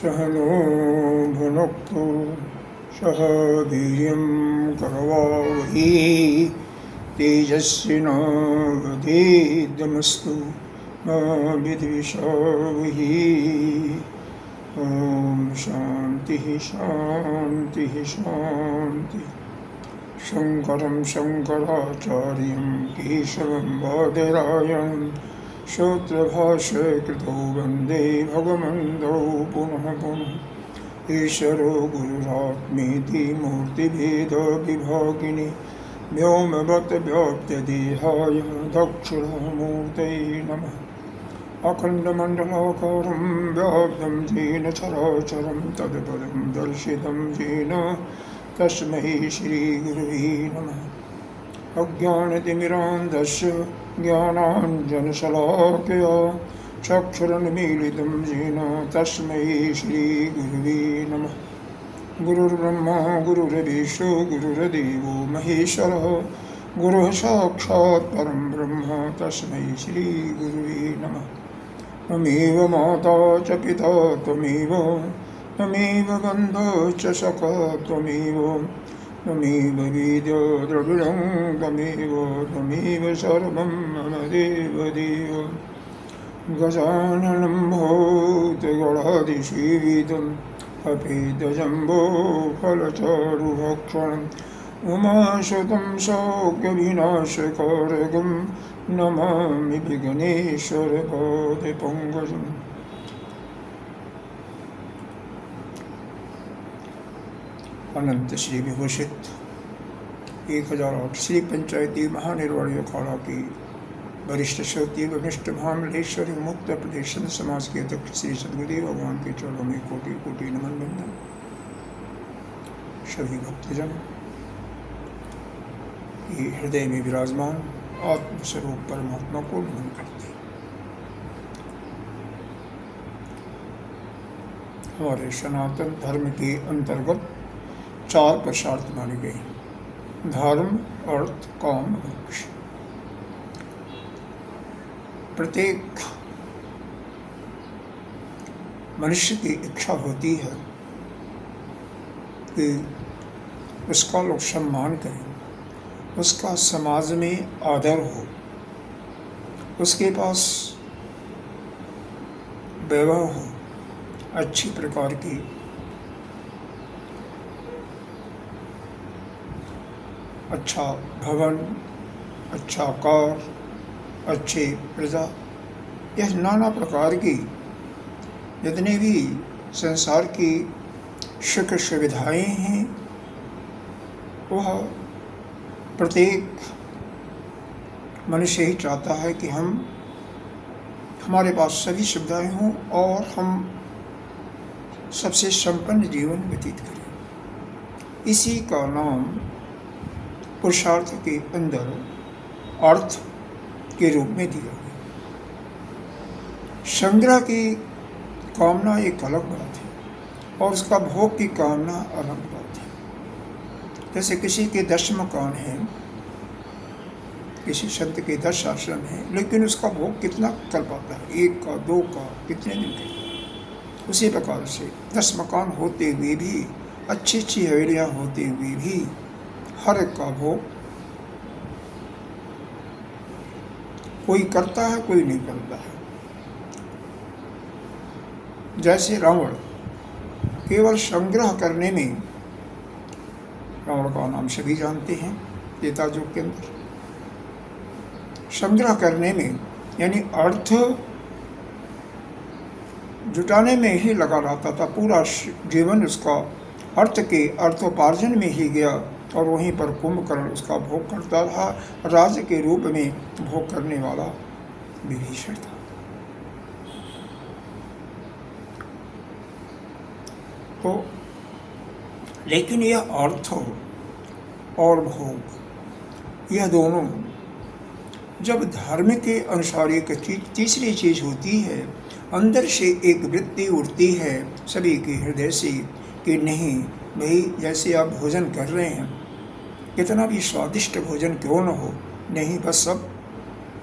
सहनो भुनक्तु सह वीर्यं करवावहै तेजस्विनावधीतमस्तु मा विद्विषावहै। ओम शांति शांति शांति। शंकरं शंकराचार्यं केशवं बादरायणं सूत्रभाष्यकृतो वन्दे भगवन्तौ पुनः पुनः। ईश्वरो गुरुरात्मेति मूर्तिभेदविभागिने व्योमवद्व्याप्तदेहाय दक्षिणामूर्तये नमः। अखण्डमण्डलाकारं व्याप्तं येन चराचरं तत्पदं दर्शितं येन तस्मै श्रीगुरुवे नमः। अज्ञानतिमिरान्धस्य ज्ञानाञ्जनशलाकया चक्षुरुन्मीलितं येन तस्मै श्रीगुरुवे नमः। गुरुर्ब्रह्मा गुरुर्विष्णु गुरुर्देवो महेश्वरः गुरुः साक्षात् परं ब्रह्म तस्मै श्रीगुरुवे नमः। त्वमेव माता च पिता त्वमेव त्वमेव बन्धो च सखा त्वमेव त्वमेव वेद्यो द्रविडं त्वमेव सर्वं मम देवदेव। गजाननं भूतगणाधिसेवितम् अपेतजम्बो फलचारुभक्षणम् उमासुतं शोकविनाशकारकं नमामि विघ्नेश्वरपादपङ्कजम्। अनंत श्री विभूषित 1008 श्री पंचायती महानिर्वाणी अखाड़ा की वरिष्ठ श्रोती वरिष्ठ महामलेश्वरी मुक्त प्रदेश समाज के अध्यक्ष श्री सद्गुरुदेव भगवान के चरणों में कोटि कोटि नमन बंदन। सभी भक्तजन ये हृदय में विराजमान आत्मस्वरूप परमात्मा को नमन करते। हमारे सनातन धर्म के अंतर्गत 4 पुरुषार्थ माने गए: धर्म, अर्थ, काम, मोक्ष। प्रत्येक मनुष्य की इच्छा होती है कि उसका लोग सम्मान करें, उसका समाज में आदर हो, उसके पास वैभव हो, अच्छी प्रकार की अच्छा भवन, अच्छा कार, अच्छे प्रजा, यह नाना प्रकार की जितने भी संसार की सुख सुविधाएं हैं वह प्रत्येक मनुष्य ही चाहता है कि हमारे पास सभी सुविधाएं हों और हम सबसे संपन्न जीवन व्यतीत करें। इसी का नाम पुरुषार्थ के अंदर अर्थ के रूप में दिया गया। संग्रह की कामना एक अलग बात है और उसका भोग की कामना अलग बात है। जैसे किसी के 10 मकान हैं, किसी संत के 10 आश्रम हैं, लेकिन उसका भोग कितना कर पाता है? 1 का, 2 का, कितने दिन का? उसी प्रकार से 10 मकान होते हुए भी, अच्छी अच्छी हवेलियाँ होते हुए भी हर एक का भोग कोई करता है, कोई नहीं करता है। जैसे रावण केवल संग्रह करने में, रावण का नाम सभी जानते हैं त्रेतायुग के अंदर, संग्रह करने में यानी अर्थ जुटाने में ही लगा रहता था। पूरा जीवन उसका अर्थ के अर्थोपार्जन में ही गया और वहीं पर कुंभकर्ण उसका भोग करता था। राज्य के रूप में भोग करने वाला विभीषण था। तो लेकिन यह अर्थ और भोग, यह दोनों जब धर्म के अनुसार एक तीसरी चीज होती है, अंदर से एक वृत्ति उठती है सभी के हृदय से कि नहीं भाई, जैसे आप भोजन कर रहे हैं, कितना भी स्वादिष्ट भोजन क्यों न हो, नहीं बस सब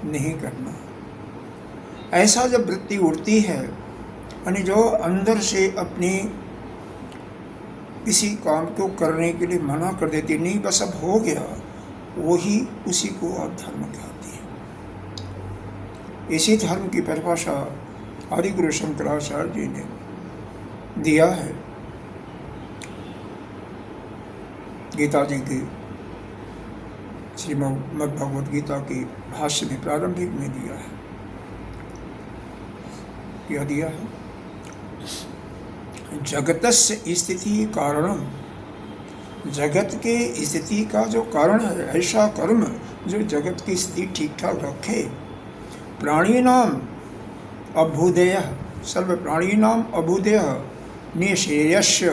नहीं करना। ऐसा जब वृत्ति उठती है यानी जो अंदर से अपने किसी काम को करने के लिए मना कर देती, नहीं बस अब हो गया, वही उसी को आप धर्म कहते हैं। इसी धर्म की परिभाषा आदि गुरु शंकराचार्य जी ने दिया है गीता जी की, श्रीमद् भगवद गीता की भाष्य में प्रारंभिक में दिया है। क्या दिया है? जगतस्य स्थिति कारणम, जगत के स्थिति का जो कारण है, ऐसा कर्म जो जगत की स्थिति ठीक ठाक रखे। प्राणीनाम अभ्युदय, सर्व प्राणीनाम अभ्युदय निःश्रेयस्य,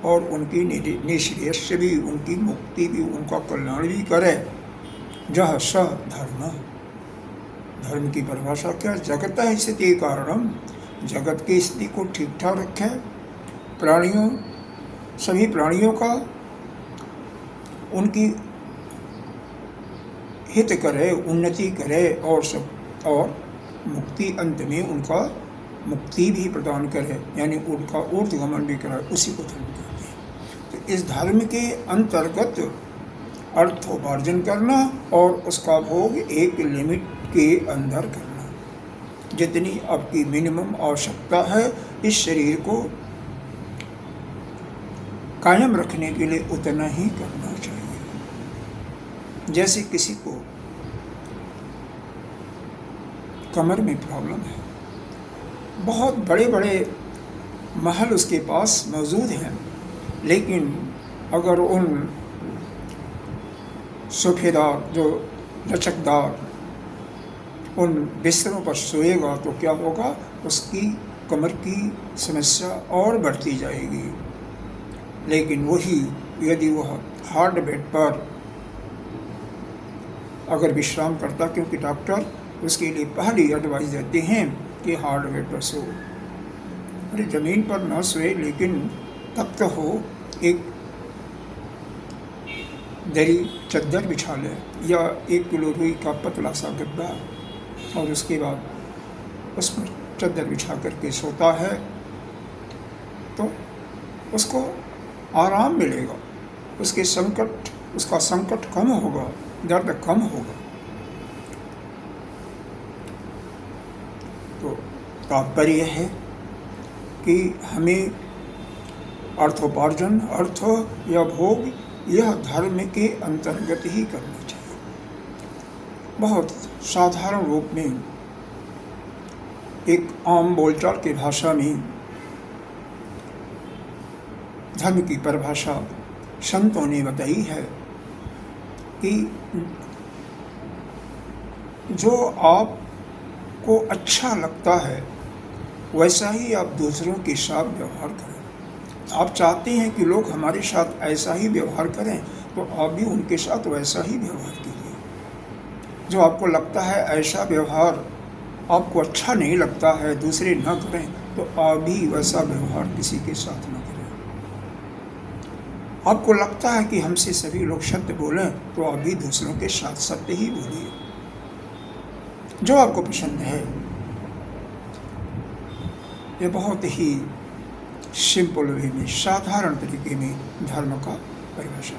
और उनकी निःश्रेयस्य भी, उनकी मुक्ति भी, उनका कल्याण भी करे। जह स धर्म, धर्म की परिभाषा क्या? जगत स्थिति कारणम, जगत की स्थिति को ठीक ठाक रखे, प्राणियों, सभी प्राणियों का उनकी हित करे, उन्नति करे, और सब, और मुक्ति, अंत में उनका मुक्ति भी प्रदान करे, यानी उनका ऊर्ध्वगमन भी कराए, उसी को धर्म कहते हैं। तो इस धर्म के अंतर्गत अर्थोपार्जन करना और उसका भोग एक लिमिट के अंदर करना। जितनी आपकी मिनिमम आवश्यकता है इस शरीर को कायम रखने के लिए, उतना ही करना चाहिए। जैसे किसी को कमर में प्रॉब्लम है, बहुत बड़े बड़े महल उसके पास मौजूद हैं, लेकिन अगर उन सोफेदार, जो लचकदार उन बिस्तरों पर सोएगा तो क्या होगा? उसकी कमर की समस्या और बढ़ती जाएगी। लेकिन वही यदि वह हार्ड बेड पर अगर विश्राम करता, क्योंकि डॉक्टर उसके लिए पहली एडवाइस देते हैं कि हार्ड बेड पर सो, अरे ज़मीन पर न सोए, लेकिन तब तो हो एक दरी चद्दर बिछा ले, या 1 किलो रुई का पतला सा गद्दा, और उसके बाद उस पर चद्दर बिछा करके सोता है तो उसको आराम मिलेगा, उसका संकट कम होगा, दर्द कम होगा। तो तात्पर्य है कि हमें अर्थोपार्जन, अर्थ या भोग, यह धर्म के अंतर्गत ही करना चाहिए। बहुत साधारण रूप में एक आम बोलचाल की भाषा में धर्म की परिभाषा संतों ने बताई है कि जो आपको अच्छा लगता है वैसा ही आप दूसरों के साथ व्यवहार करें। आप चाहते हैं कि लोग हमारे साथ ऐसा ही व्यवहार करें, तो आप भी उनके साथ वैसा ही व्यवहार कीजिए। जो आपको लगता है ऐसा व्यवहार आपको अच्छा नहीं लगता है, दूसरे न करें, तो आप भी वैसा व्यवहार किसी के साथ न करें। आपको लगता है कि हमसे सभी लोग सत्य बोलें, तो आप भी दूसरों के साथ सत्य ही बोलिए। जो आपको पसंद है, ये बहुत ही सिंपल वे में, साधारण तरीके में धर्म का परिभाषा।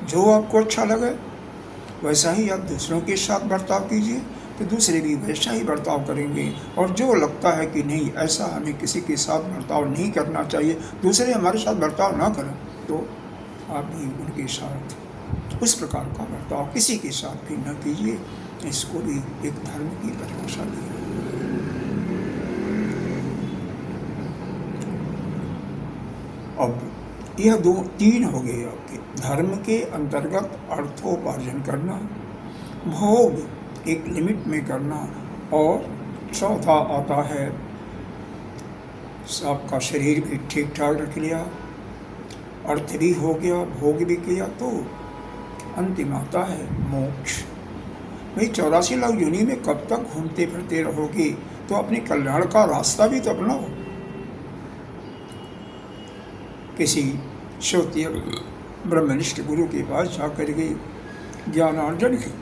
जो आपको अच्छा लगे वैसा ही आप दूसरों के साथ बर्ताव कीजिए, तो दूसरे भी वैसा ही बर्ताव करेंगे। और जो लगता है कि नहीं, ऐसा हमें किसी के साथ बर्ताव नहीं करना चाहिए, दूसरे हमारे साथ बर्ताव ना करें, तो आप भी उनके साथ उस प्रकार का बर्ताव किसी के साथ भी न कीजिए। इसको भी एक धर्म की परिभाषा दी है। अब यह 2-3 हो गए आपके धर्म के अंतर्गत अर्थोपार्जन करना, भोग एक लिमिट में करना, और चौथा आता है आपका शरीर भी ठीक ठाक रख लिया, अर्थ भी हो गया, भोग भी किया, तो अंतिम आता है मोक्ष। भाई 84 लाख योनि में कब तक घूमते फिरते रहोगे? तो अपने कल्याण का रास्ता भी तो अपनाओ। किसी श्रोतीय ब्रह्मनिष्ठ गुरु के पास जाकर के ज्ञानार्जन की,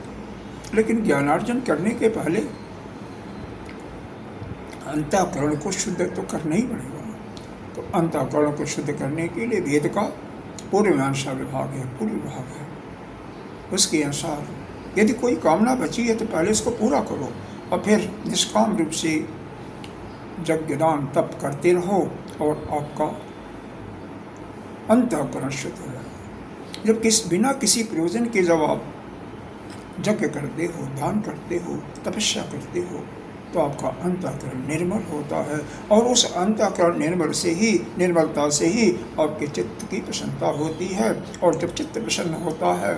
लेकिन ज्ञानार्जन करने के पहले अंतःकरण को शुद्ध तो करना ही पड़ेगा। तो अंतःकरण को शुद्ध करने के लिए वेद का पूर्वांशा विभाग है, पूर्व विभाग है। उसके अनुसार यदि कोई कामना बची है तो पहले उसको पूरा करो और फिर निष्काम रूप से यज्ञ दान तप करते रहो और आपका अंतःकरण शुद्ध हो जाए। जब बिना किसी प्रयोजन के जब आप यज्ञ करते हो, दान करते हो, तपस्या करते हो, तो आपका अंतःकरण निर्मल होता है और उस अंतःकरण निर्मलता से ही आपके चित्त की प्रसन्नता होती है। और जब चित्त प्रसन्न होता है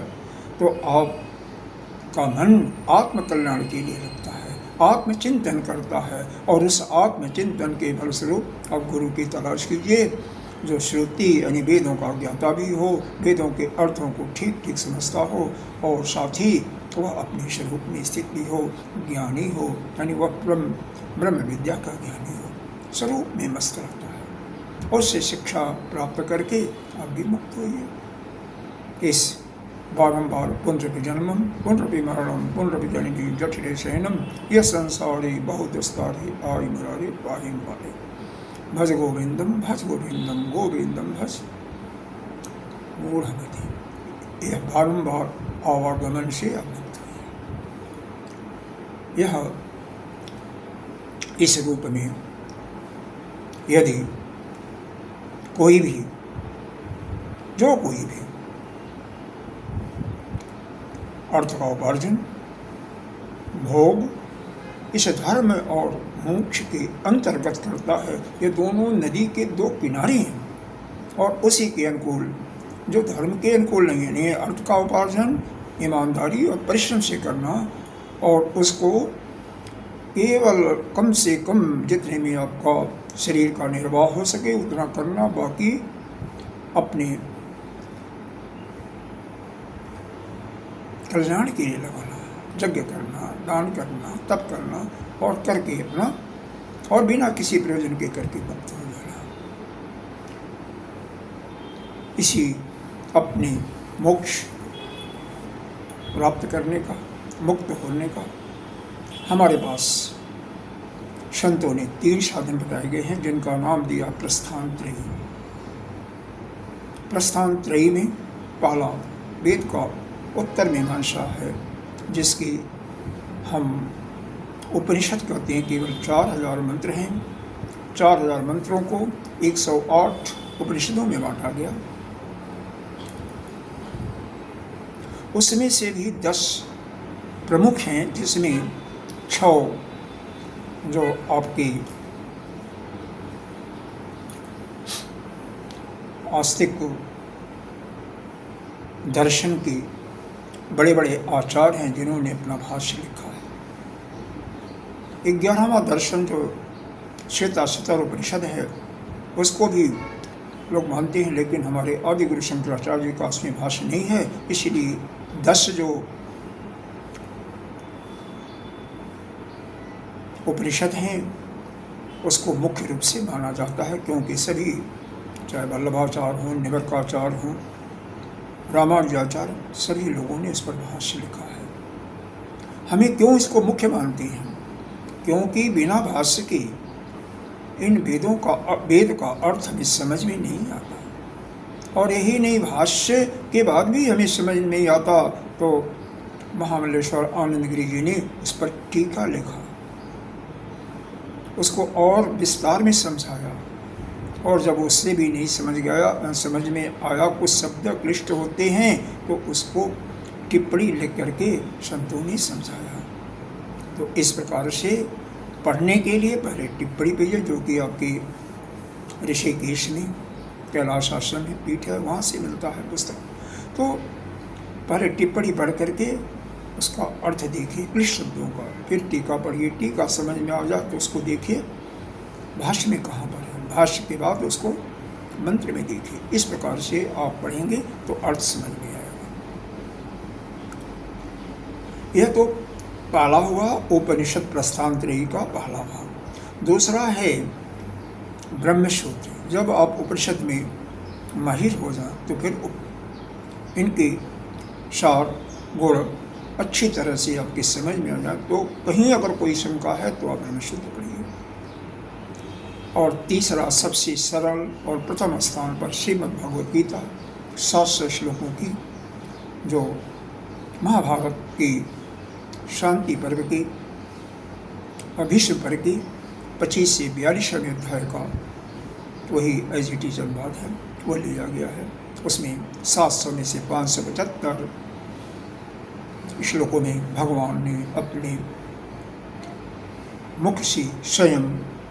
तो आपका मन आत्मकल्याण के लिए लगता है, आत्मचिंतन करता है और उस आत्मचिंतन के फलस्वरूप आप गुरु की तलाश कीजिए जो श्रुति यानी वेदों का ज्ञाता भी हो, वेदों के अर्थों को ठीक ठीक समझता हो और साथ ही वह अपने स्वरूप में स्थित भी हो, ज्ञानी हो, यानी वह ब्रह्म विद्या का ज्ञानी हो, स्वरूप में मस्त रहता है। और उससे शिक्षा प्राप्त करके आप भी मुक्त होइए। इस बारंबार पुनरपि जन्मम पुनरपि मरणम पुनरपि जननी जठरे शयनम यह संसारी बहुदस्तारी आई मुरारी पाहिम पारे भज गोविंदम भज मूढ़मति। यह बारंबार आवागमन से आप मुक्त हुए। यह इस रूप में यदि कोई भी अर्थ का उपार्जन, भोग इस धर्म और मोक्ष के अंतर्गत करता है, ये दोनों नदी के दो किनारे हैं और उसी के अनुकूल, जो धर्म के अनुकूल नहीं है, नहीं अर्थ का उपार्जन ईमानदारी और परिश्रम से करना और उसको केवल कम से कम जितने में आपका शरीर का निर्वाह हो सके उतना करना, बाकी अपने कल्याण के लिए लगाना, यज्ञ करना, दान करना, तप करना और करके अपना और बिना किसी प्रयोजन के करके मुक्त हो जाना। इसी अपने मोक्ष प्राप्त करने का, मुक्त होने का हमारे पास संतों ने 3 साधन बताए गए हैं जिनका नाम दिया प्रस्थान त्रयी। प्रस्थान त्रयी में पहला वेद का उत्तर मीमांसा है जिसकी हम उपनिषद कहते हैं। केवल 4000 मंत्र हैं। 4000 मंत्रों को 108 उपनिषदों में बांटा गया। उसमें से भी 10 प्रमुख हैं जिसमें 6 जो आपकी आस्तिक दर्शन के बड़े बड़े आचार्य हैं जिन्होंने अपना भाष्य लिखा है। 11वां दर्शन जो श्वेताश्वतर उपनिषद है उसको भी लोग मानते हैं, लेकिन हमारे आदि गुरु शंकराचार्य जी का उसमें भाष्य नहीं है, इसलिए 10 जो उपनिषद हैं उसको मुख्य रूप से माना जाता है, क्योंकि सभी चाहे वल्लभाचार्य हों, निवर्काचार्य हों, रामानुजाचार्य, सभी लोगों ने इस पर भाष्य लिखा है। हमें क्यों इसको मुख्य मानते हैं? क्योंकि बिना भाष्य के इन वेद का अर्थ हमें समझ में नहीं आता, और यही नहीं, भाष्य के बाद भी हमें समझ में नहीं आता तो महामल्लेश्वर आनंदगिरी जी ने इस पर टीका लिखा, उसको और विस्तार में समझाया, और जब उससे भी नहीं समझ में आया, कुछ शब्द क्लिष्ट होते हैं तो उसको टिप्पणी लिख करके संतों ने समझाया। तो इस प्रकार से पढ़ने के लिए पहले टिप्पणी पेज जो कि आपके ऋषिकेश में कैलाश आश्रम में पीठ है वहाँ से मिलता है पुस्तक। तो पहले टिप्पणी पढ़ करके उसका अर्थ देखिए क्लिष्ट शब्दों का, फिर टीका पढ़िए, टीका समझ में आ जाए तो उसको देखिए भाष्य में कहाँ पर है, भाष्य के बाद उसको मंत्र में देखिए। इस प्रकार से आप पढ़ेंगे तो अर्थ समझ में आएगा। यह तो पहला हुआ उपनिषद प्रस्थान त्रयी का पहला भाग। दूसरा है ब्रह्मसूत्र। जब आप उपनिषद में माहिर हो जाए तो फिर इनके सार गुण अच्छी तरह से आपकी समझ में आ जाए, तो कहीं अगर कोई शंका है तो आप ब्रह्मसूत्र पढ़िए। और तीसरा सबसे सरल और प्रथम स्थान पर श्रीमद् भगवद गीता 700 श्लोकों की, जो महाभारत की शांति पर्व की भीष्म पर्व की 25 से 42वें अध्याय का वही एज इट इज अनुवाद है, वो लिया गया है। उसमें 700 में से 575 श्लोकों में भगवान ने अपने मुख से स्वयं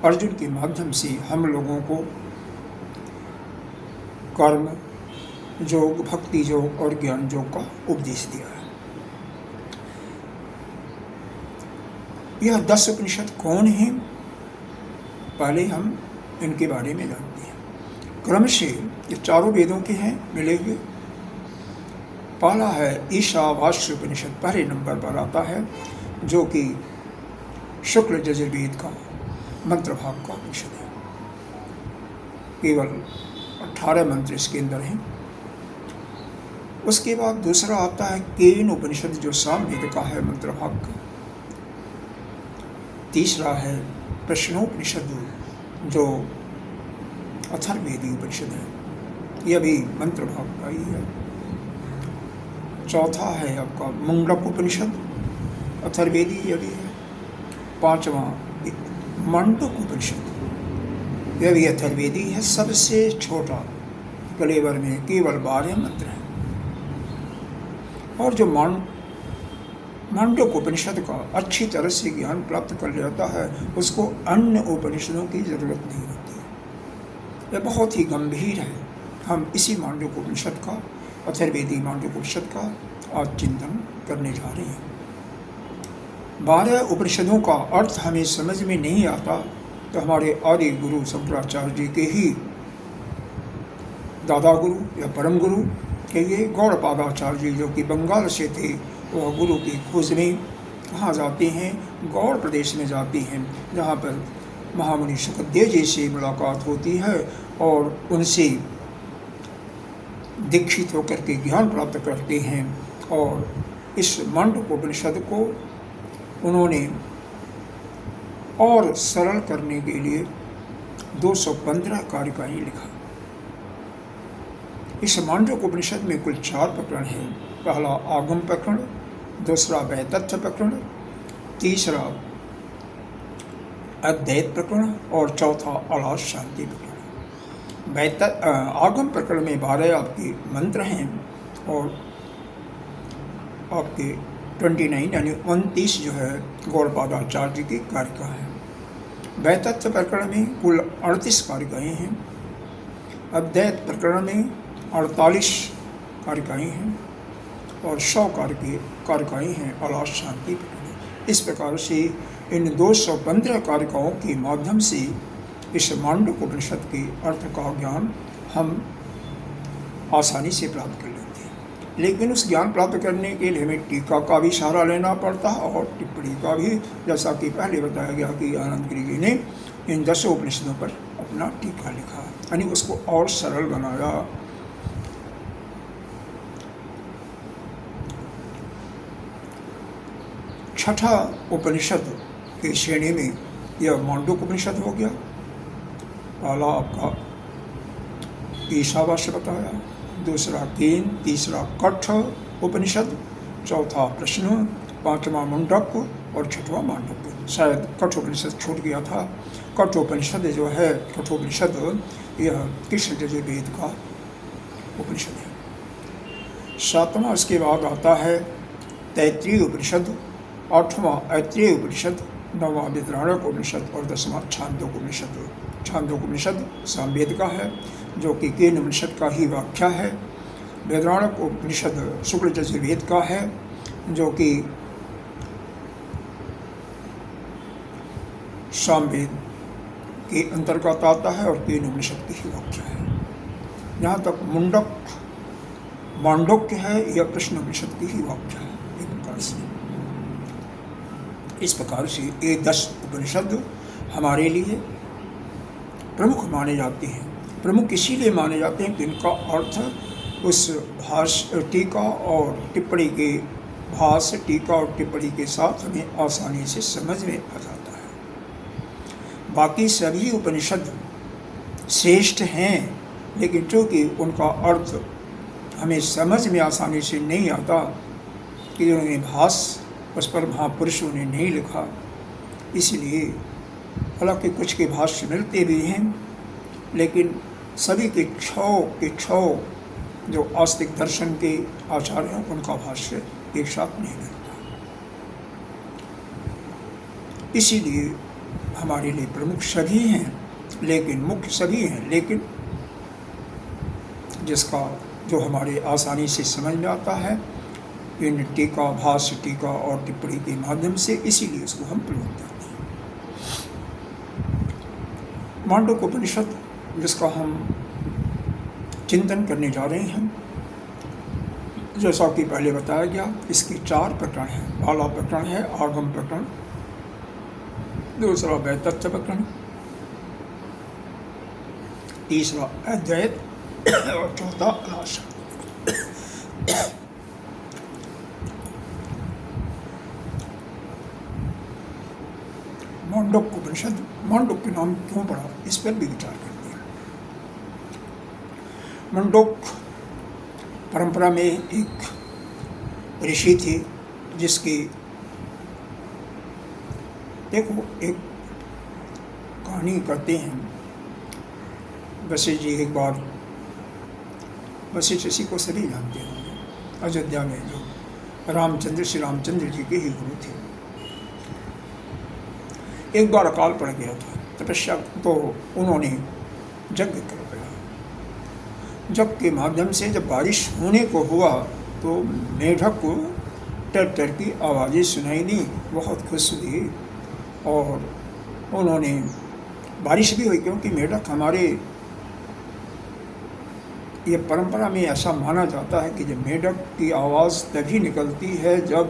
अर्जुन के माध्यम से हम लोगों को कर्म योग, भक्ति योग और ज्ञान योग का उपदेश दिया है। यह 10 उपनिषद कौन हैं? पहले हम इनके बारे में जानते हैं। क्रम से ये चारों वेदों के हैं, मिले हुए। पहला है ईशावास्य उपनिषद, पहले नंबर पर आता है, जो कि शुक्ल यजुर्वेद का मंत्र भाग का उपनिषद है। केवल 18 मंत्र इसके अंदर हैं। उसके बाद दूसरा आता है केन उपनिषद, जो सामवेद का है, मंत्र भाग का। तीसरा है प्रश्नोपनिषद, जो अथर्ववेदी उपनिषद है, यह भी मंत्र भाग का ही है। चौथा है आपका मुंडक उपनिषद, अथर्ववेदी यह भी है। पांचवा मंडक उपनिषद, यह भी अथर्ववेदी है, सबसे छोटा, कलेवर में केवल 12 मंत्र हैं। और जो मंडक उपनिषद का अच्छी तरह से ज्ञान प्राप्त कर लेता है, उसको अन्य उपनिषदों की जरूरत नहीं होती। यह बहुत ही गंभीर है। हम इसी मांडूक्य उपनिषद का, अथर्ववेदी मांडूक्य उपनिषद का आज चिंतन करने जा रहे हैं। 12 उपनिषदों का अर्थ हमें समझ में नहीं आता तो हमारे आदि गुरु शंकराचार्य जी के ही दादा गुरु या परम गुरु के ये गौड़पादाचार्य जी, जो कि बंगाल से थे, वह गुरु की खोज में कहाँ जाते हैं? गौड़ प्रदेश में जाते हैं, जहाँ पर महामुनि सुखदेव जी से मुलाकात होती है और उनसे दीक्षित होकर के ज्ञान प्राप्त करते हैं। और इस मंडूक्य उपनिषद को उन्होंने और सरल करने के लिए 215 कारिकाएं लिखा। इस मांडूक्य उपनिषद में कुल 4 प्रकरण हैं। पहला आगम प्रकरण, दूसरा वैतथ्य प्रकरण, तीसरा अद्वैत प्रकरण और चौथा अलास शांति प्रकरण। आगम प्रकरण में 12 आपके मंत्र हैं और आपके 29 यानी 29 जो है गौड़पादाचार्य जी की कारिका है। वैतथ्य प्रकरण में कुल 38 कारिकाएँ हैं। अद्वैत प्रकरण में 48 कारिकाएँ हैं और 100 कारिकाएँ हैं अलास शांति प्रकरण। इस प्रकार से इन 215 कारिकाओं के माध्यम से इस मांडूक्य उपनिषद के अर्थ का ज्ञान हम आसानी से प्राप्त कर लेते हैं। लेकिन उस ज्ञान प्राप्त करने के लिए हमें टीका का भी सहारा लेना पड़ता है और टिप्पणी का भी, जैसा कि पहले बताया गया कि आनंद गिरी जी ने इन 10 उपनिषदों पर अपना टीका लिखा, यानी उसको और सरल बनाया। छठा उपनिषद की श्रेणी में यह मांडूक्य उपनिषद हो गया। पहला आपका ईशावास्य बताया, दूसरा केन, तीसरा कठ उपनिषद, चौथा प्रश्न, पांचवा मुंडक और छठवां मांडूक्य। शायद कठोपनिषद छूट गया था। कठोपनिषद जो है, कठोपनिषद यह कृष्ण यजुर्वेद का उपनिषद है। 7वां उसके बाद आता है तैत्तिरीय उपनिषद, 8वां ऐत्रेय उपनिषद, 9वां वेदारण्यक उपनिषद और 10वां छांदोग्य उपनिषद। छांदोग्य उपनिषद सामवेद का है, जो कि केन उपनिषद का ही व्याख्या है। वेदारण्यक उपनिषद शुक्ल यजुर्वेद का है, जो कि सामवेद के अंतर्गत आता है और केन उपनिषद की ही व्याख्या है। जहाँ तक मांडूक्य है, यह प्रश्न उपनिषद की ही व्याख्या है एक प्रकार से। इस प्रकार से ये 10 उपनिषद हमारे लिए प्रमुख माने जाते हैं। प्रमुख इसीलिए माने जाते हैं कि इनका अर्थ उस भाष्य, टीका और टिप्पणी के भाष्य, टीका और टिप्पणी के साथ हमें आसानी से समझ में आ जाता है। बाकी सभी उपनिषद श्रेष्ठ हैं, लेकिन चूँकि उनका अर्थ हमें समझ में आसानी से नहीं आता कि उन्होंने भाष्य उस पर महापुरुषों ने नहीं लिखा, इसलिए हालांकि कुछ के भाष्य मिलते भी हैं, लेकिन सभी के छौ जो आस्तिक दर्शन के आचार्य हैं उनका भाष्य एक साथ नहीं मिलता। इसीलिए हमारे लिए प्रमुख सभी हैं, लेकिन मुख्य सभी हैं, लेकिन जिसका जो हमारे आसानी से समझ में आता है इन टीका, भाष्य, टीका और टिप्पणी के माध्यम से, इसीलिए उसको हम प्रयोग करते हैं। मांडुक्य उपनिषद जिसका हम चिंतन करने जा रहे हैं, जैसा कि पहले बताया गया, इसके 4 प्रकरण हैं। बाला प्रकरण है, आगम प्रकरण, दूसरा वैतथ्य प्रकरण, तीसरा अद्वैत और चौथा अनाशा। मांडुक्य उपनिषद मांडुक्य नाम क्यों पड़ा, इस पर भी विचार करते हैं। मांडुक्य परंपरा में एक ऋषि थे जिसकी देखो एक कहानी करते हैं। वशिष्ठ जी एक बार, वशिष्ठ ऋषि को सभी जानते होंगे, अयोध्या में जो रामचंद्र, श्री रामचंद्र जी के ही गुरु थे। एक बार अकाल पड़ गया था, तपस्या तो उन्होंने यज्ञ कर दिया। यज्ञ के माध्यम से जब बारिश होने को हुआ तो मेढक को टर टर की आवाज़ें सुनाई दी, बहुत खुश हुई और उन्होंने, बारिश भी हुई क्योंकि मेढक हमारे ये परंपरा में ऐसा माना जाता है कि जब मेढक की आवाज़ तभी निकलती है जब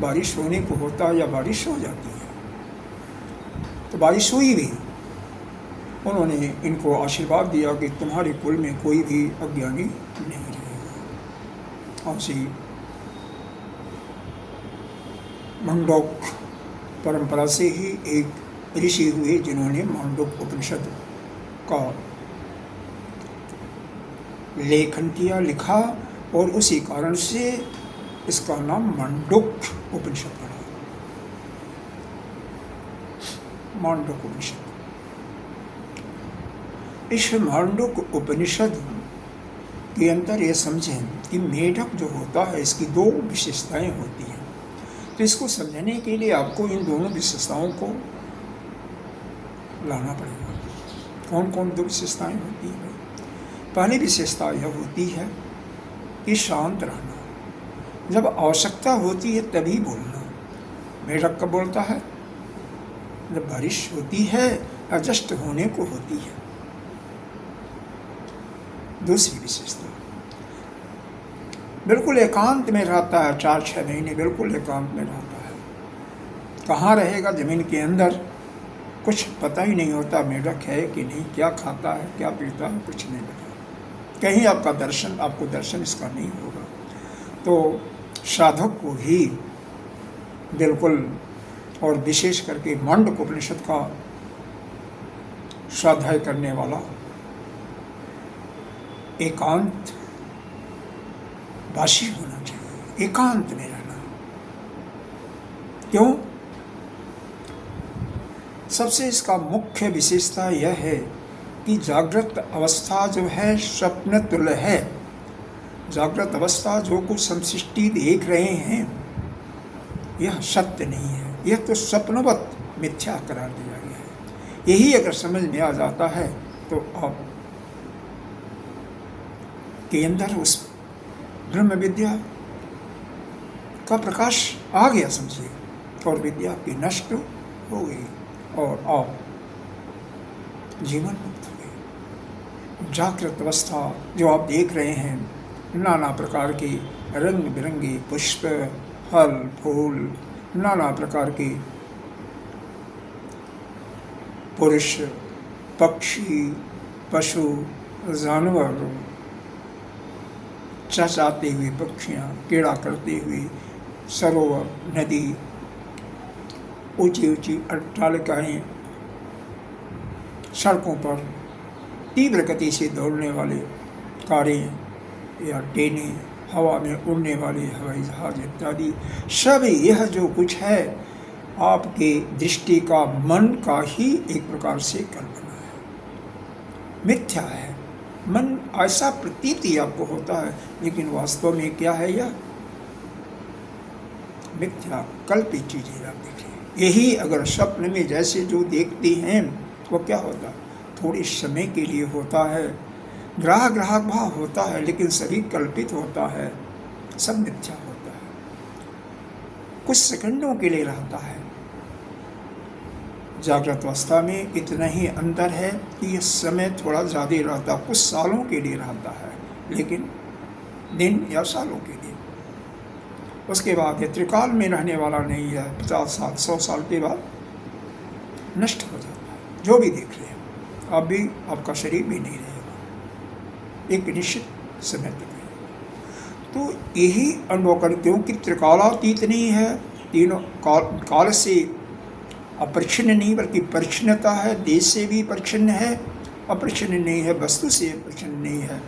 बारिश होने को होता है या बारिश हो जाती है। तो बारिश हुई भी, उन्होंने इनको आशीर्वाद दिया कि तुम्हारे कुल में कोई भी अज्ञानी नहीं रहेगा। ऐसी मांडुक्य परंपरा से ही एक ऋषि हुए जिन्होंने मांडुक्य उपनिषद का लेखन किया, लिखा, और उसी कारण से इसका नाम मांडुक्य उपनिषद पड़ा। मांडुक्य उपनिषद, इस मांडुक्य उपनिषद के अंदर ये समझें कि मेढक जो होता है इसकी 2 विशेषताएं होती हैं। तो इसको समझने के लिए आपको इन दोनों विशेषताओं को लाना पड़ेगा। कौन कौन 2 विशेषताएं होती हैं? पहली विशेषता यह होती है कि शांत रहना, जब आवश्यकता होती है तभी बोलना। मेढक कब बोलता है? जब बारिश होती है, एडजस्ट होने को होती है। दूसरी विशेषता, बिल्कुल एकांत में रहता है, 4-6 महीने बिल्कुल एकांत में रहता है। कहाँ रहेगा? जमीन के अंदर, कुछ पता ही नहीं होता मेढक है कि नहीं, क्या खाता है, क्या पीता है, कुछ नहीं पता। कहीं आपको दर्शन इसका नहीं होगा। तो साधक को ही बिल्कुल, और विशेष करके मांडुक्य उपनिषद का स्वाध्याय करने वाला एकांत वासी होना चाहिए, एकांत में रहना। क्यों? सबसे इसका मुख्य विशेषता यह है कि जागृत अवस्था जो है स्वप्न तुल्य है। जागृत अवस्था जो कुछ हम सृष्टि देख रहे हैं यह सत्य नहीं है, यह तो स्वप्नवत मिथ्या करार दिया गया है। यही अगर समझ में आ जाता है तो आप के अंदर उस ब्रह्म विद्या का प्रकाश आ गया समझिए, और विद्या की नष्ट हो गई और आप जीवन मुक्त हो गए। जागृत अवस्था जो आप देख रहे हैं, नाना प्रकार के रंग बिरंगे पुष्प, फल फूल, नाना प्रकार के पुरुष, पक्षी, पशु, जानवर, चहचहाते हुए पक्षियाँ, कीड़ा करते हुए सरोवर, नदी, ऊंची ऊंची अट्टालिकाएँ, सड़कों पर तीव्र गति से दौड़ने वाले कारें या ट्रेनें, हवा में उड़ने वाले हवाई जहाज इत्यादि, सब यह जो कुछ है आपके दृष्टि का, मन का ही एक प्रकार से कल्पना है, मिथ्या है। मन ऐसा प्रतीति आपको होता है, लेकिन वास्तव में क्या है? यह मिथ्या कल्पित चीजें आप देखें। यही अगर स्वप्न में जैसे जो देखते हैं वो क्या होता है? थोड़े समय के लिए होता है, ग्राहक भाव होता है, लेकिन सभी कल्पित होता है, सब मिथ्या होता है, कुछ सेकंडों के लिए रहता है। जागृत अवस्था में इतना ही अंतर है कि यह समय थोड़ा ज़्यादा रहता, कुछ सालों के लिए रहता है, लेकिन दिन या सालों के लिए। उसके बाद ये त्रिकाल में रहने वाला नहीं है, 50 साल 100 साल के बाद नष्ट हो जाता है। जो भी देख रहे हैं, अब भी आपका शरीर भी नहीं रहेगा, एक निश्चित समय तक रहेगा। तो यही अनुभव कर, क्योंकि त्रिकालातीत नहीं है, तीनों काल से अपरिच्छिन्न नहीं बल्कि परिच्छिन्नता है, देश से भी परिच्छिन्न है, अपरिच्छिन्न नहीं है, वस्तु से परिच्छिन्न नहीं है।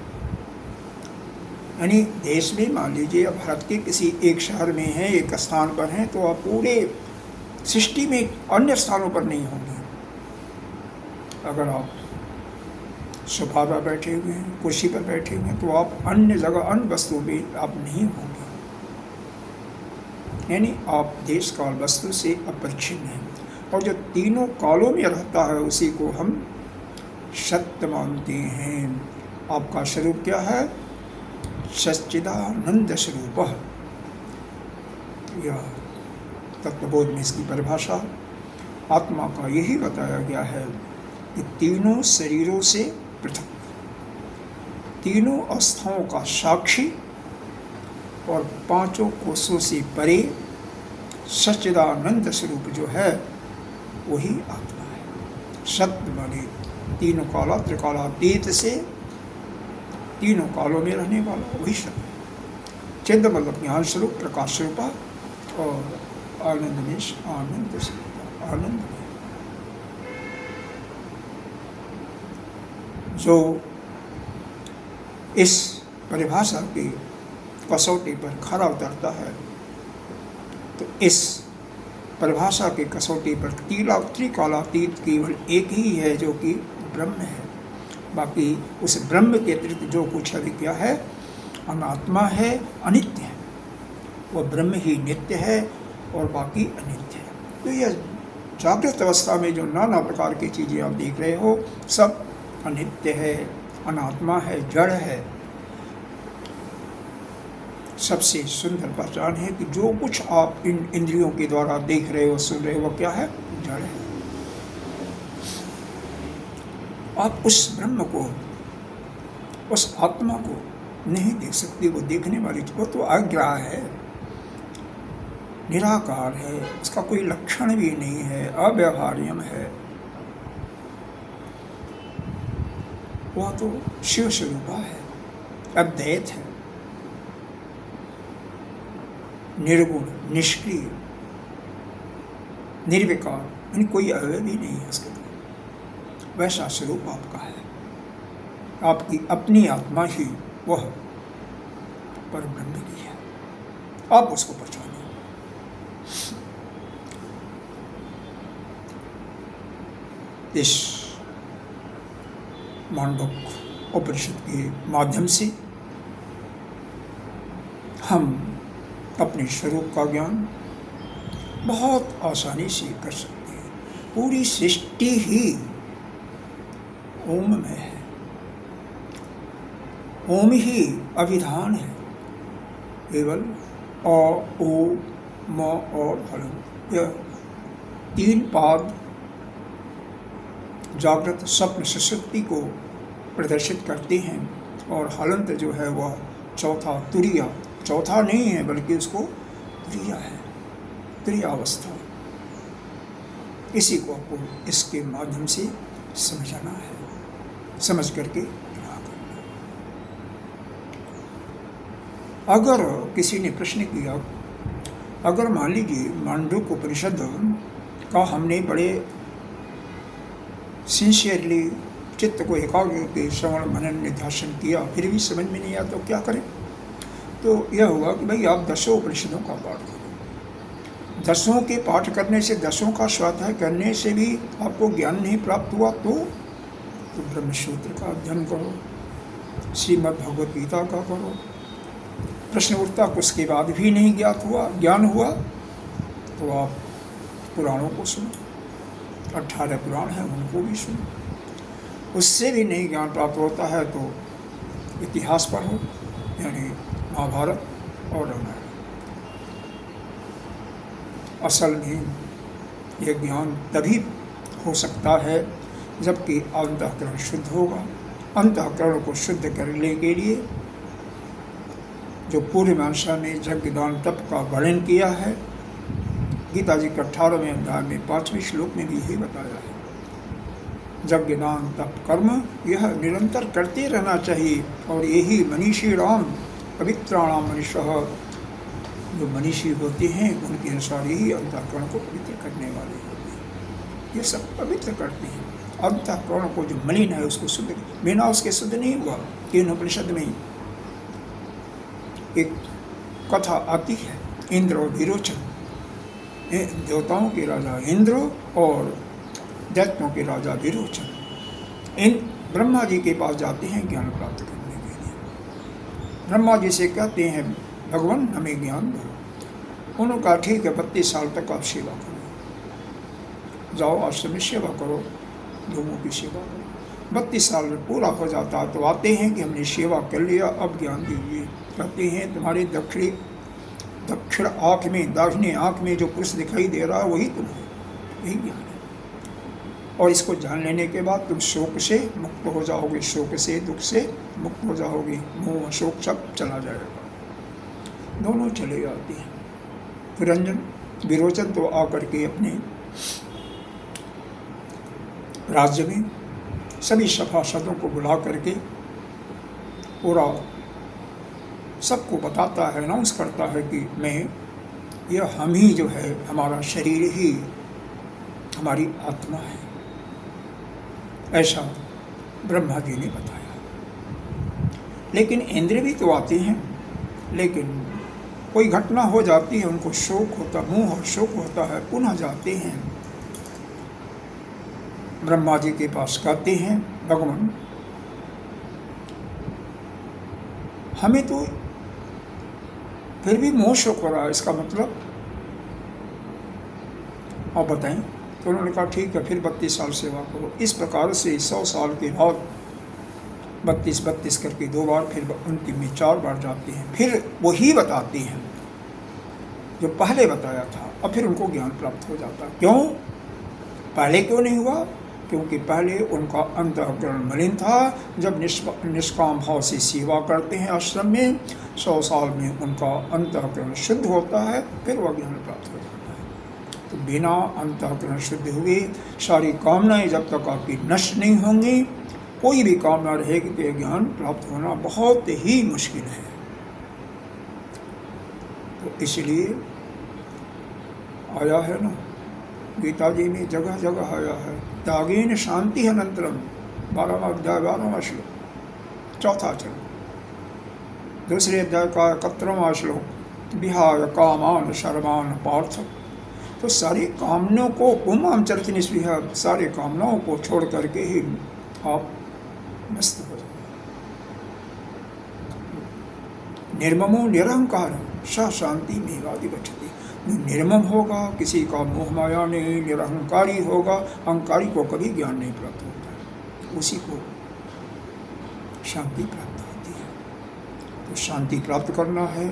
यानी देश में मान लीजिए अब भारत के किसी एक शहर में हैं, एक स्थान पर हैं, तो आप पूरे सृष्टि में अन्य स्थानों पर नहीं होंगे। अगर आप सोफा पर बैठे हुए हैं, कुर्सी पर बैठे हुए हैं, तो आप अन्य जगह अन्य वस्तु में आप नहीं होंगे। यानी आप देश काल वस्तु से अपरिच्छिन्न हैं, और जो तीनों कालों में रहता है उसी को हम सत्य मानते हैं। आपका स्वरूप क्या है? सच्चिदानंद स्वरूप। यह तत्वबोध में इसकी परिभाषा आत्मा का यही बताया गया है कि तीनों शरीरों से पृथक, तीनों अवस्थाओं का साक्षी और पांचों कोशों से परे सच्चिदानंद स्वरूप जो है वही आत्मा है। सत्य माने तीनों काला, त्रिकालातीत से तीनों कालों में रहने वाला वही सत्य है। चिन्त मतलब ज्ञान स्वरूप, प्रकाश स्वरूप, और आनंद में आनंद स्वरूप, आनंद में जो इस परिभाषा की कसौटी पर खरा उतरता है, तो इस परिभाषा की कसौटी पर त्रिकालातीत केवल एक ही है जो कि ब्रह्म है। बाकी उस ब्रह्म के अतिरिक्त जो कुछ है क्या है? अनात्मा है, अनित्य है। वह ब्रह्म ही नित्य है और बाकी अनित्य है। तो यह जागृत अवस्था में जो नाना प्रकार की चीज़ें आप देख रहे हो, सब अनित्य है, अनात्मा है, जड़ है। सबसे सुंदर पहचान है कि जो कुछ आप इन इंद्रियों के द्वारा देख रहे हो, सुन रहे हो, वो क्या है? जड़ है। आप उस ब्रह्म को, उस आत्मा को नहीं देख सकते। वो देखने वाली, वो तो अग्राह्य है, निराकार है, उसका कोई लक्षण भी नहीं है, अव्यवहार्यम है। वह तो शिव स्वरूप है, अद्वैत है, निर्गुण, निष्क्रिय, निर्विकार, यानी कोई अवयव भी नहीं है उसके। वैसा स्वरूप आपका है। आपकी अपनी आत्मा ही वह परब्रह्म की है। आप उसको पहचानिए। इस मांडुक्य उपनिषद के माध्यम से हम अपने स्वरूप का ज्ञान बहुत आसानी से कर सकते हैं। पूरी सृष्टि ही ओम में है, ओम ही अभिधान है। केवल अ, ओ, म और हलंत, यह तीन पाद जागृत स्वप्न सुषुप्ति को प्रदर्शित करते हैं, और हलंत जो है वह चौथा, तुरीया, चौथा नहीं है बल्कि उसको तुरीया है, तुरीयावस्था। इसी को आपको इसके माध्यम से समझाना है, समझ करके अगर किसी ने प्रश्न किया, अगर मान लीजिए मांडुक्य उपनिषद का हमने बड़े सिंसियरली चित्त को एकाग्र के श्रवण मनन निध्यासन किया, फिर भी समझ में नहीं आया तो क्या करें? तो यह हुआ कि भाई आप 10 उपनिषदों का पाठ करो। 10 के पाठ करने से, 10 का स्वाध्याय करने से भी आपको ज्ञान नहीं प्राप्त हुआ तो ब्रह्मसूत्र का अध्ययन करो, श्रीमद् भगवद गीता का करो। प्रश्न उठता उसके बाद भी नहीं ज्ञान हुआ तो आप पुराणों को सुनो, 18 पुराण हैं उनको भी सुनो। उससे भी नहीं ज्ञान प्राप्त होता है तो इतिहास पढ़ो, यानी महाभारत और रामायण। असल में यह ज्ञान तभी हो सकता है जबकि अंतःकरण शुद्ध होगा। अंतःकरण को शुद्ध करने के लिए जो पूर्व मीमांसा में यज्ञ दान तप का वर्णन किया है, गीता जी के 18वें अध्याय में 5वें श्लोक में भी यही बताया है। यज्ञ दान तप कर्म यह निरंतर करते रहना चाहिए, और यही मनीषी राम पवित्राणाम मनीषः, जो मनीषी होते हैं उनके अनुसार यही अंतःकरण को पवित्र करने वाले होते हैं। ये सब पवित्र करते हैं। अंतःकरण को जो मलिन है उसको शुद्ध, बिना उसके शुद्ध नहीं हुआ। तीन उपनिषद में एक कथा आती है, इंद्र और विरोचन। देवताओं के राजा इंद्र और दैत्यों के राजा विरोचन इन ब्रह्मा जी के पास जाते हैं ज्ञान प्राप्त करने के लिए। ब्रह्मा जी से कहते हैं भगवान हमें ज्ञान दो। उन्होंने कहा ठीक है, 32 साल तक आप सेवा करो, जाओ आश्रम में सेवा करो, लोगों की सेवा करो। 32 साल में पूरा हो जाता तो आते हैं कि हमने सेवा कर लिया, अब ज्ञान दीजिए। कहते हैं तुम्हारे दक्षिण आँख में, दाहिने आँख में जो पुरुष दिखाई दे रहा है वही तुम हो, यही ज्ञान है। और इसको जान लेने के बाद तुम शोक से मुक्त हो जाओगे, शोक से दुख से मुक्त हो जाओगे, मोह शोक सब चला जाएगा। दोनों चले जाते हैं। विरोचन तो आकर के अपने राज्य में सभी सभासदों को बुला करके पूरा सबको बताता है, अनाउंस करता है कि यह हम ही जो है, हमारा शरीर ही हमारी आत्मा है, ऐसा ब्रह्मा जी ने बताया। लेकिन इंद्र भी तो आते हैं, लेकिन कोई घटना हो जाती है, उनको शोक होता, मोह और शोक होता है, पुनः जाते हैं ब्रह्मा जी के पास। कहते हैं भगवान हमें तो फिर भी मोह शोक हो रहा है, इसका मतलब आप बताएं। तो उन्होंने कहा ठीक है, फिर 32 साल सेवा करो। इस प्रकार से 100 साल के बाद 32 करके 2 बार, फिर उनकी में 4 बार जाते हैं। फिर वही बताते हैं जो पहले बताया था, और फिर उनको ज्ञान प्राप्त हो जाता। क्यों? पहले क्यों नहीं हुआ? क्योंकि पहले उनका अंतःकरण मलिन था। जब निष्काम भाव से सेवा करते हैं आश्रम में, 100 साल में उनका अंतःकरण शुद्ध होता है, फिर वह ज्ञान प्राप्त हो जाता है। तो बिना अंतःकरण शुद्ध हुए सारी कामनाएं जब तक आपकी नष्ट नहीं होंगी, कोई भी कामना रहेगी तो ज्ञान प्राप्त होना बहुत ही मुश्किल है। तो इसलिए आया है ना, गीता जी में जगह जगह आया है, त्यागेन शांति अनंतरम, 12वां अध्याय 12वां श्लोक, चौथा चरण। दूसरे अध्याय का 71वां श्लोक, विहाय कामान सर्वान पार्थ। तो सारी कामनाओं को, पुमां चरित निस्पृहा, सारे कामनाओं को छोड़ करके ही आप मस्त हो जाए। निर्ममो निरहंकार स शांति मेवाधिगच्छति। निर्मम होगा, किसी का मोह माया नहीं, निरहंकारी होगा, अहंकारी को कभी ज्ञान नहीं प्राप्त होता, उसी को शांति प्राप्त होती है। तो शांति प्राप्त करना है,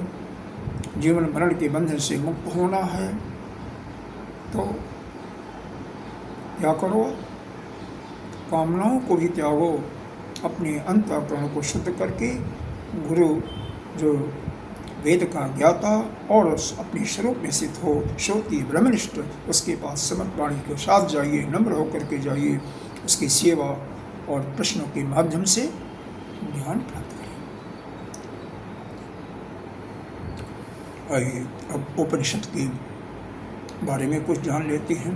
जीवन मरण के बंधन से मुक्त होना है, तो क्या करो? कामनाओं को भी त्यागो, अपने अंतःकरण को शुद्ध करके गुरु जो वेद का ज्ञाता और अपने स्वरूप में स्थित हो, श्रोति ब्रह्मनिष्ठ, उसके पास समर्थ वाणी के साथ जाइए, नम्र होकर के जाइए, उसकी सेवा और प्रश्नों के माध्यम से ज्ञान प्राप्त करें। आइए अब उपनिषद के बारे में कुछ जान लेते हैं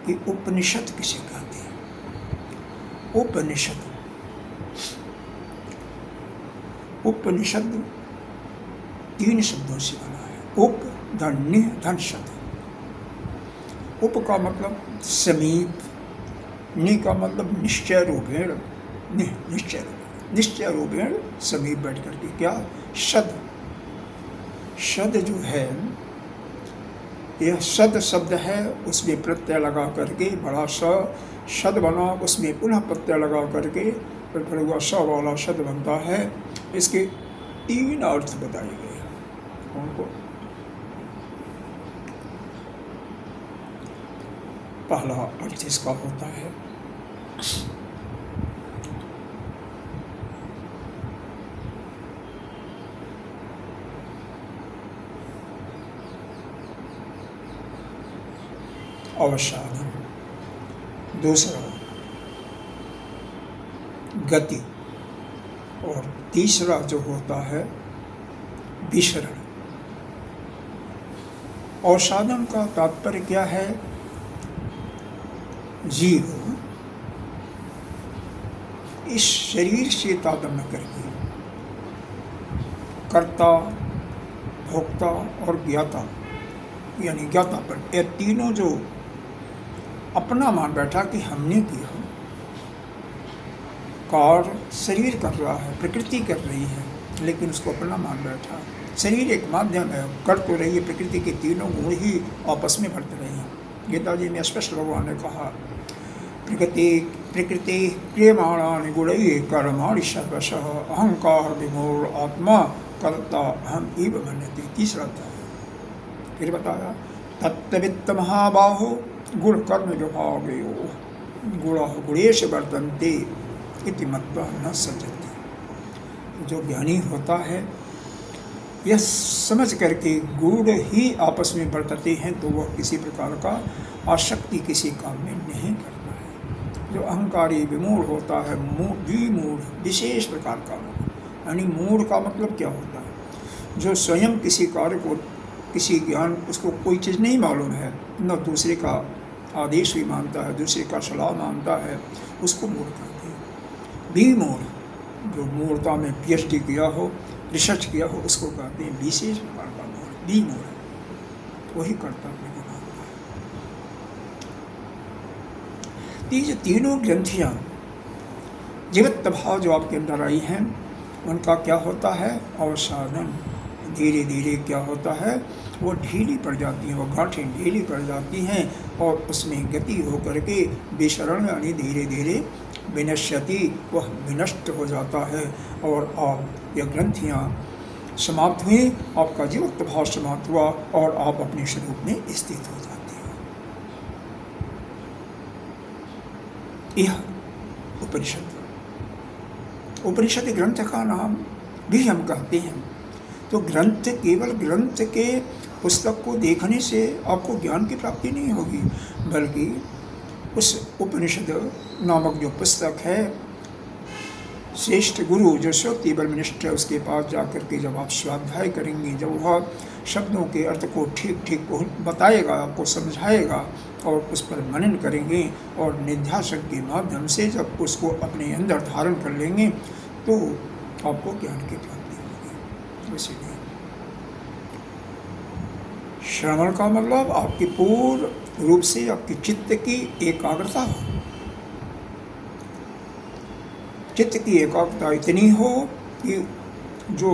कि उपनिषद किसे कहते हैं। उपनिषद। उपनिषद 3 शब्दों से बना है। उप धन्य धन शब्द। उप का मतलब समीप, नि का मतलब निश्चय रूपेण, निश्चय रूपेण समीप बैठ करके। क्या शद, शद जो है यह शद शब्द है, उसमें प्रत्यय लगा करके बड़ा स शद बना, उसमें पुनः प्रत्यय लगा करके फिर हुआ स वाला शद बनता है। इसके 3 अर्थ बताए गए हैं। उनको पहला अर्थ इसका होता है अवसाधन, दूसरा गति, और तीसरा जो होता है विसरण। अवसाधन का तात्पर्य क्या है? जीव इस शरीर से तादात्म्य करके कर्ता, भोक्ता और ज्ञाता यानी ज्ञातापन, ये तीनों जो अपना मान बैठा कि हमने किया, कार्य शरीर कर रहा है, प्रकृति कर रही है, लेकिन उसको अपना मान बैठा। शरीर एक माध्यम है, कर तो रही है, प्रकृति के तीनों गुण ही आपस में बढ़ते रहे हैं। गीता जी में स्पष्ट भगवान ने कहा प्रकृति क्रियमाणानि गुणैः कर्माणि सर्वशः अहंकार विमूढ़ आत्मा कर्ता अहम इव मन्यते। तीसरा था, फिर बताया तत्वित्त महाबाहो गुण कर्म विभागयो गुणः गुणेश वर्तन्ते इति मत्वा न सज्जते। जो ज्ञानी होता है यह समझ करके गुण ही आपस में बरतते हैं, तो वह किसी प्रकार का आसक्ति किसी काम में नहीं करता है। जो अहंकारी विमूढ़ होता है, विमूढ़ विशेष प्रकार का, यानी मूढ़ का मतलब क्या होता है? जो स्वयं किसी कार्य को, किसी ज्ञान, उसको कोई चीज़ नहीं मालूम है, न दूसरे का आदेश भी मानता है, दूसरे का सलाह मानता है, उसको मूढ़ कहते हैं। विमूढ़, जो मूढ़ता में PhD किया हो, रिसर्च किया हो, उसको कहते हैं विशेष प्रकार का मूढ़, विमूढ़। वही करता है। ये तीनों ग्रंथियाँ जीवित भाव जो आपके अंदर आई हैं, उनका क्या होता है? अवसाधन। धीरे धीरे क्या होता है? वो ढीली पड़ जाती हैं, वो गांठें ढीली पड़ जाती हैं, और उसमें गति हो करके विसरण यानी धीरे धीरे विनश्यति, वह विनष्ट हो जाता है। और आप यह ग्रंथियाँ समाप्त हुई, आपका जीवित भाव समाप्त हुआ, और आप अपने स्वरूप में स्थित हो जाते हो। यह उपनिषद, उपनिषद ग्रंथ का नाम भी हम कहते हैं। तो ग्रंथ, केवल ग्रंथ के पुस्तक को देखने से आपको ज्ञान की प्राप्ति नहीं होगी, बल्कि उस उपनिषद नामक जो पुस्तक है, श्रेष्ठ गुरु जो श्रुति ब्रह्मनिष्ठ है, उसके पास जाकर के जब आप स्वाध्याय करेंगे, जब वह शब्दों के अर्थ को ठीक ठीक बताएगा, आपको समझाएगा, और उस पर मनन करेंगे, और निध्यासन के माध्यम से जब उसको अपने अंदर धारण कर लेंगे, तो आपको ज्ञान की प्राप्ति होगी। इसीलिए श्रवण का मतलब आपकी पूर्ण रूप से आपकी चित्त की एकाग्रता हो। चित्त की एकाग्रता इतनी हो कि जो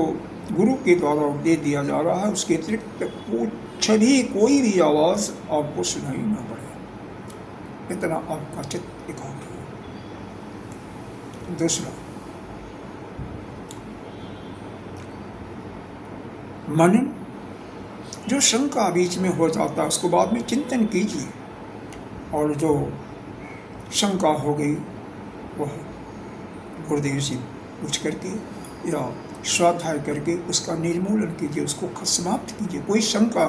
गुरु के द्वारा उपदेश दिया जा रहा है, उसके अतिरिक्त कुछ भी, कोई भी आवाज़ आपको सुनाई न पड़े, इतना आपका चित्त एकाग्र हो। दूसरा, मनन। जो शंका बीच में हो जाता है, उसको बाद में चिंतन कीजिए, और जो शंका हो गई वह गुरुदेव से पूछ करके या स्वाध्याय करके उसका निर्मूलन कीजिए, उसको समाप्त कीजिए। कोई शंका,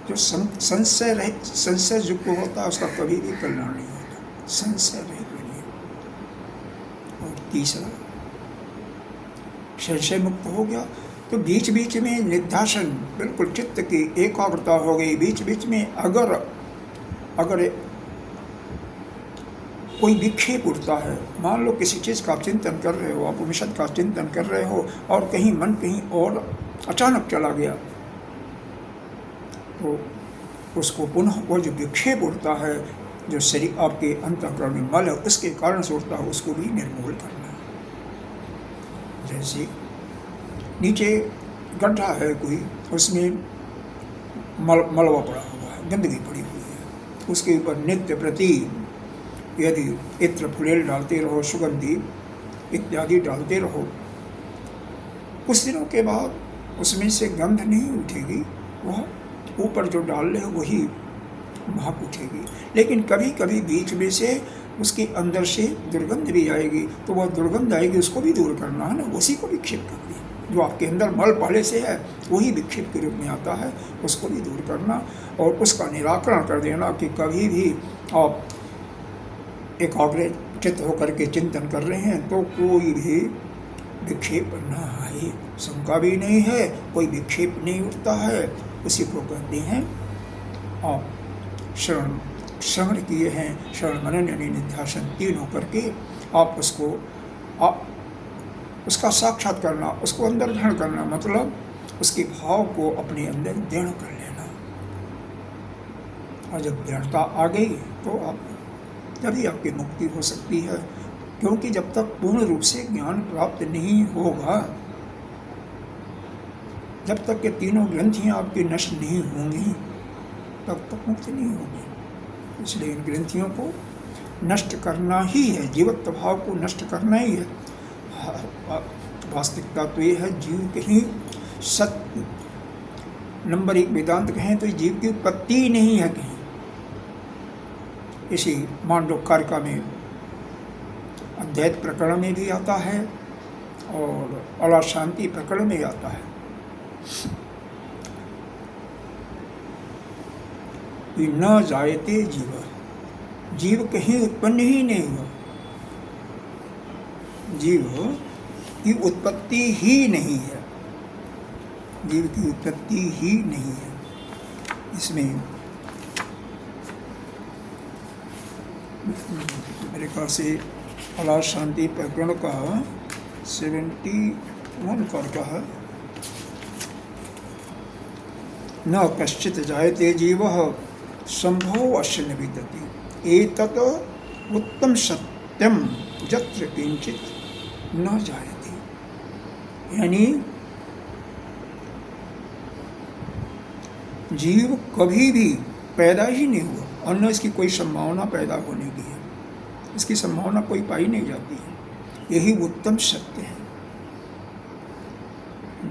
जो संशय रहित, संशय युक्त होता है, उसका कभी भी कल्याण नहीं होता। संशय रहित बनिए। और तीसरा, संशय मुक्त हो गया तो बीच बीच में निध्यासन, बिल्कुल चित्त की एकाग्रता हो गई। बीच बीच में अगर कोई विक्षेप उठता है, मान लो किसी चीज़ का आप चिंतन कर रहे हो, आप उपनिषद का चिंतन कर रहे हो और कहीं मन कहीं और अचानक चला गया, तो उसको पुनः वो जो विक्षेप उठता है, जो शरीर आपके अंतःकरण में मल है उसके कारण से उठता है, उसको भी निर्मूल करना है। जैसे नीचे गड्ढा है कोई, उसमें मलबा पड़ा हुआ है, गंदगी पड़ी हुई है, उसके ऊपर नित्य प्रति यदि इत्र फुलेल डालते रहो, सुगंधी इत्यादि डालते रहो, कुछ दिनों के बाद उसमें से गंध नहीं उठेगी, वह ऊपर जो डाल रहे वही महक उठेगी। लेकिन कभी कभी बीच में से उसके अंदर से दुर्गंध भी आएगी, तो वह दुर्गंध आएगी, उसको भी दूर करना है ना, उसी को विक्षेप करना। जो आपके अंदर मल पहले से है वही विक्षेप के रूप में आता है, उसको भी दूर करना और उसका निराकरण कर देना कि कभी भी आप एकाग्रचित्त होकर के चिंतन कर रहे हैं तो कोई भी विक्षेप न आए, शंका भी नहीं है, कोई विक्षेप नहीं उठता है। उसी को कहते हैं आप श्रवण किए हैं, श्रवण मनन यानी निध्यासन, तीन होकर के आप उसको उसका साक्षात करना, उसको अंदर ग्रहण करना, मतलब उसके भाव को अपने अंदर दृढ़ कर लेना। और जब दृढ़ता आ गई तो आप तभी आपकी मुक्ति हो सकती है, क्योंकि जब तक पूर्ण रूप से ज्ञान प्राप्त नहीं होगा, जब तक ये तीनों ग्रंथियाँ आपकी नष्ट नहीं होंगी तब तक मुक्ति नहीं होगी। इसलिए इन ग्रंथियों को नष्ट करना ही है, जीवत्व भाव को नष्ट करना ही है। वास्तविकता तो ये है, जीव कहीं सत्य नंबर 1 वेदांत कहें तो जीव की उत्पत्ति ही नहीं है कहीं। इसी मांडव्यकारिका में अद्वैत प्रकरण में भी आता है और अलाशांति प्रकरण में आता है। न जायते जीव, जीव कहीं उत्पन्न ही नहीं हुआ, जीव की उत्पत्ति ही नहीं है, जीव की उत्पत्ति ही नहीं है। इसमें मेरे ख्याल से अलाशांति प्रकरण का 71 का है, न कश्चित जायते जीवः संभव अस्य न विद्यते एतत् उत्तम सत्यम यत्र किंचित न जायते। यानी जीव कभी भी पैदा ही नहीं हुआ और न इसकी कोई संभावना पैदा होने की है, इसकी संभावना कोई पाई नहीं जाती है। यही उत्तम सत्य है,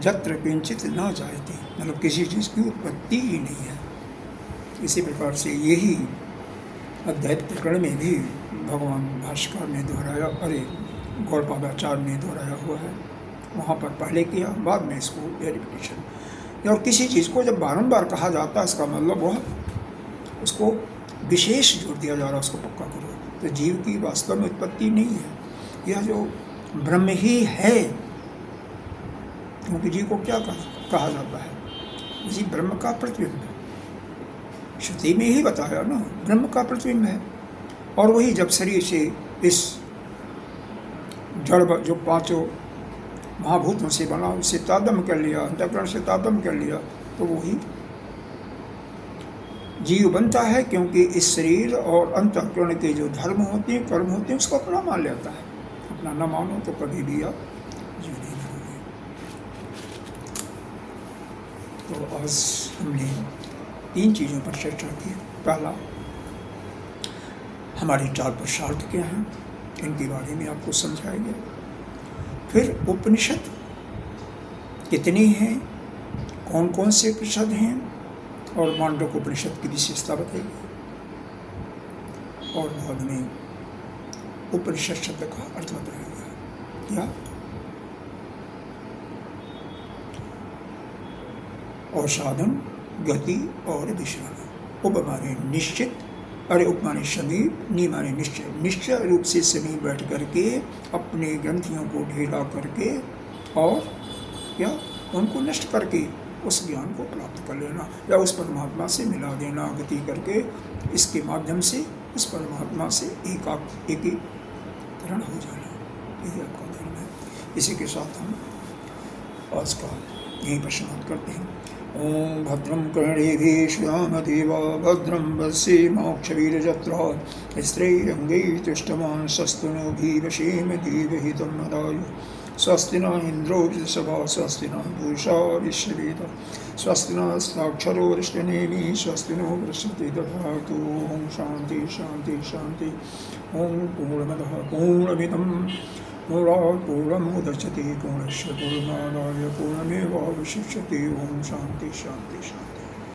यत्र किंचित न जायते, मतलब किसी चीज़ की उत्पत्ति ही नहीं है। इसी प्रकार से यही अद्वैत प्रकरण में भी भगवान भाष्यकार ने दोहराया, अरे गौड़पादाचार्य ने दोहराया हुआ है, वहाँ पर पहले किया, बाद में इसको वेरिफिकेशन। और किसी चीज़ को जब बारंबार कहा जाता है, इसका मतलब वह उसको विशेष जोर दिया जा रहा है, उसको पक्का करो। तो जीव की वास्तव में उत्पत्ति नहीं है, यह जो ब्रह्म ही है, क्योंकि जीव को क्या कहा जाता है, जीव ब्रह्म का प्रतिबिंब है। श्रुति में ही बताया ना, ब्रह्म का प्रतिबिंब है। और वही जब शरीर से इस जड़ जो पांचों महाभूतों से बना, उससे तादम कर लिया, अंतःकरण से तादम कर लिया, तो वही जीव बनता है। क्योंकि इस शरीर और अंतःकरण के जो धर्म होते हैं, कर्म होते हैं, उसको अपना मान लेता है। अपना न मानो तो कभी भी आप जीव नहीं बनोगे। तो आज हमने 3 चीज़ों पर चर्चा की। पहला, हमारे 4 पुरुषार्थ क्या हैं, इनके बारे में आपको समझाया गया। फिर उपनिषद कितनी हैं, कौन कौन से उपनिषद हैं, और मांडव्य उपनिषद की विशेषता बताई गई। और बाद में उपनिषद शब्द का अर्थ बताया गया। क्या? और साधन, गति और विश्राम। उप माने निश्चित, अरे उप माने समीप, नी माने निश्चय। निश्चय रूप से समीप बैठ करके अपने ग्रंथियों को ढीला करके और क्या उनको नष्ट करके उस ज्ञान को प्राप्त कर लेना या उस परमात्मा से मिला देना गति करके, इसके माध्यम से उस परमात्मा से एकीकरण हो जाना, यही आपका धर्म है। इसी के साथ हम आज का यही पर समाप्त करते हैं। ओम भद्रं कर्णेभिः श्याम देवा भद्रं पश्येमाक्षवीर्यजत्राः स्त्रैरङ्गैः तुष्टवान् स्वस्ति नो भीवशेम देवहितं मदाय स्वस्ति न इन्द्रो वृषभा स्वस्ति न पूषा विश्ववेदाः स्वस्ति नस्ताक्षरो वृष्णिनेमि स्वस्ति नो बृहस्पतिर्दधातु। ओम शांति शांति शांति। ओम पूर्णमदः पूर्णमिदं पूर्णात् पूर्णमुदच्यते पूर्णस्य पूर्णमादाय पूर्णमेवावशिष्यते। ओम शांति शांति शांति।